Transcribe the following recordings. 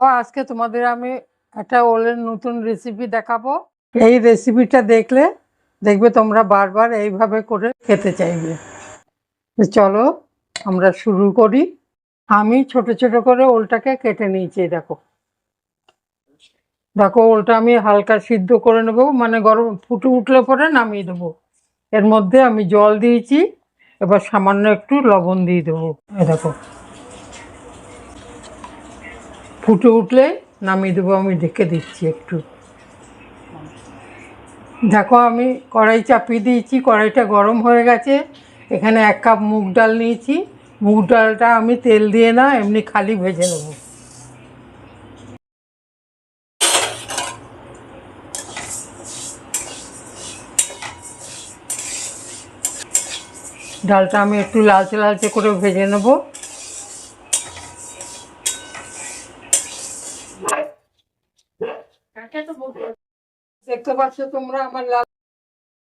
আজকে তোমাদের আমি একটা ওলের নতুন রেসিপি দেখাবো। এই রেসিপিটা দেখবে তোমরা বারবার এইভাবে করে খেতে চাইবে। চলো আমরা শুরু করি। আমি ছোট ছোট করে ওলটাকে কেটে নিয়েছি। দেখো দেখো ওলটা আমি হালকা সিদ্ধ করে নেবো, মানে গরম ফুটে উঠলে পরে নামিয়ে দেবো। এর মধ্যে আমি জল দিয়েছি, এবার সামান্য একটু লবণ দিয়ে দেবো। এই দেখো ফুটে উঠলে নামিয়ে দেবো। আমি ঢেকে দিচ্ছি একটু। দেখো আমি কড়াই চাপিয়ে দিয়েছি, কড়াইটা গরম হয়ে গেছে। এখানে 1 কাপ মুগ ডাল নিয়েছি। মুগ ডালটা আমি তেল দিয়ে না, এমনি খালি ভেজে নেব। ডালটা আমি একটু লালচে লালচে করে ভেজে নেব। দেখতে পাচ্ছ তোমরা আমার লাল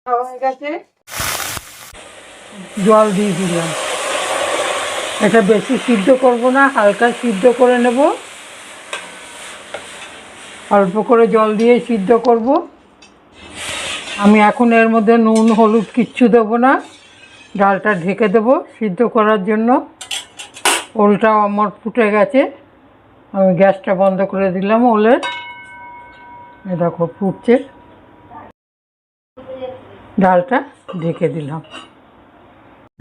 হয়ে গেছে। জল দিয়ে দিলাম। এটা বেশি সিদ্ধ করব না, হালকা সিদ্ধ করে নেব। অল্প করে জল দিয়ে সিদ্ধ করব। আমি এখন এর মধ্যে নুন হলুদ কিচ্ছু দেবো না। ডালটা ঢেকে দেবো সিদ্ধ করার জন্য। ওলটাও আমার ফুটে গেছে, আমি গ্যাসটা বন্ধ করে দিলাম। ওলের দেখো ফুটছে, ডালটা ঢেকে দিলাম।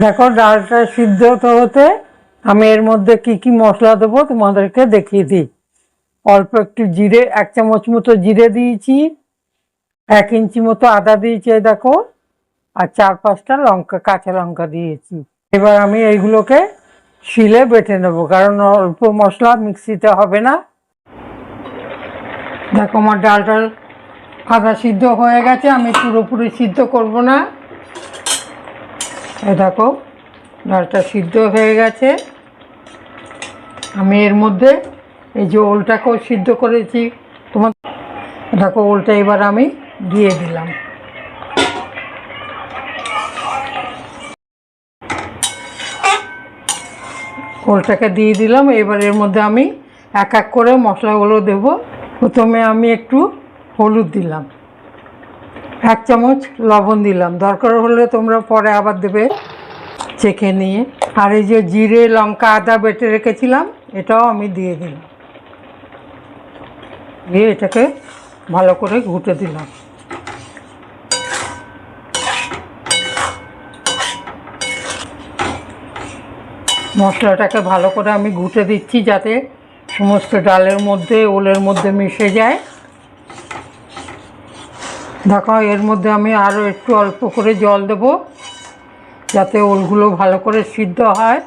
দেখো ডালটা সিদ্ধ হতে আমি এর মধ্যে কি কি মশলা দেবো তোমাদেরকে দেখিয়ে দিই। অল্প একটু জিরে, 1 চামচ মতো জিরে দিয়েছি। 1 ইঞ্চি মতো আদা দিয়েছি দেখো। আর 4-5টা লঙ্কা, কাঁচা লঙ্কা দিয়েছি। এবার আমি এইগুলোকে শিলে বেটে নেবো, কারণ অল্প মশলা মিক্সিতে হবে না। দেখো আমার ডালটা আদা সিদ্ধ হয়ে গেছে, আমি পুরোপুরি সিদ্ধ করব না। এই দেখো ডালটা সিদ্ধ হয়ে গেছে। আমি এর মধ্যে এই যে ওলটাকেও সিদ্ধ করেছি তোমার, দেখো ওলটা এবার আমি দিয়ে দিলাম। ওলটাকে দিয়ে দিলাম। এবার এর মধ্যে আমি এক এক করে মশলাগুলো দেব। প্রথমে আমি একটু হলুদ দিলাম, 1 চামচ লবণ দিলাম, দরকার হলে তোমরা পরে আবার দেবে চেখে নিয়ে। আর এই যে জিরে লঙ্কা আদা বেটে রেখেছিলাম, এটাও আমি দিয়ে দিলাম। দিয়ে এটাকে ভালো করে ঘুটে দিলাম। মশলাটাকে ভালো করে আমি ঘুটে দিচ্ছি, যাতে সমস্ত ডালের মধ্যে ওলের মধ্যে মিশে যায়। দেখো এর মধ্যে আমি আরও একটু অল্প করে জল দেব, যাতে ওলগুলো ভালো করে সিদ্ধ হয়।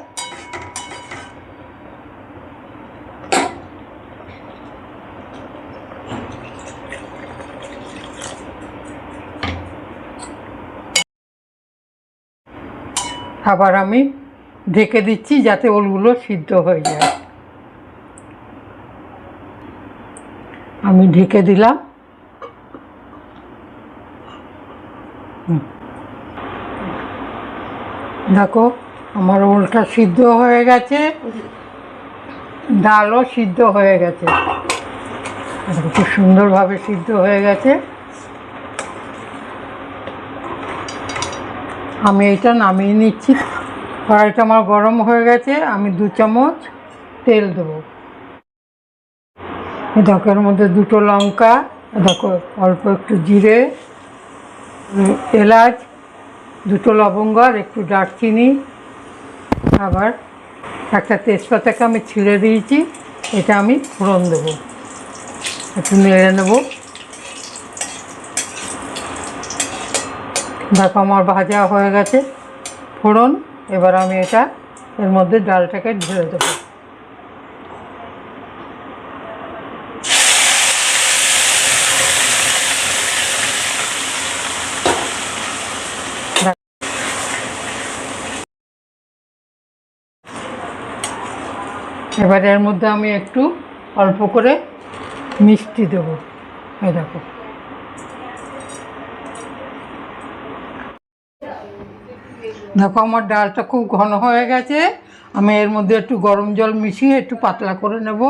আবার আমি ঢেকে দিচ্ছি যাতে ওলগুলো সিদ্ধ হয়ে যায়। আমি ঢেকে দিলাম। দেখো আমার ওলটা সিদ্ধ হয়ে গেছে, ডালও সিদ্ধ হয়ে গেছে, খুব সুন্দরভাবে সিদ্ধ হয়ে গেছে। আমি এটা নামিয়ে নিচ্ছি। কড়াইটা আমার গরম হয়ে গেছে, আমি 2 চামচ তেল দেবো। দেখো এর মধ্যে 2টো লঙ্কা, দেখো অল্প একটু জিরে, এলাচ, 2টো লবঙ্গ আর একটু দারচিনি, আবার একটা তেজপাতাকে আমি ছিঁড়ে দিয়েছি। এটা আমি ফোড়ন দেবো, একটু নেড়ে নেব। দেখো আমার ভাজা হয়ে গেছে ফোড়ন। এবার আমি এটা এর মধ্যে ডালটাকে ঢেলে দেবো। এবার এর মধ্যে আমি একটু অল্প করে মিষ্টি দেবো। এই দেখো দেখো আমার ডালটা খুব ঘন হয়ে গেছে। আমি এর মধ্যে একটু গরম জল মিশিয়ে একটু পাতলা করে নেব।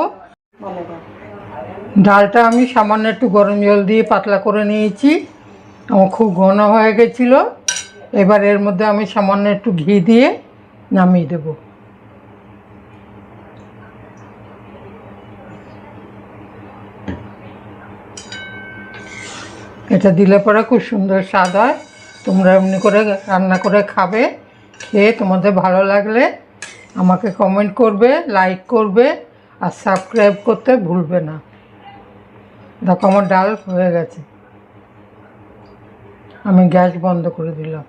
ডালটা আমি সামান্য একটু গরম জল দিয়ে পাতলা করে নিয়েছি, আমার খুব ঘন হয়ে গেছিলো। এবার এর মধ্যে আমি সামান্য একটু ঘি দিয়ে নামিয়ে দেব। এটা দিলে পরে খুব সুন্দর স্বাদ হয়। তোমরা এমনি করে রান্না করে খাবে, খেয়ে তোমাদের ভালো লাগলে আমাকে কমেন্ট করবে, লাইক করবে আর সাবস্ক্রাইব করতে ভুলবে না। দেখো আমার ডাল হয়ে গেছে, আমি গ্যাস বন্ধ করে দিলাম।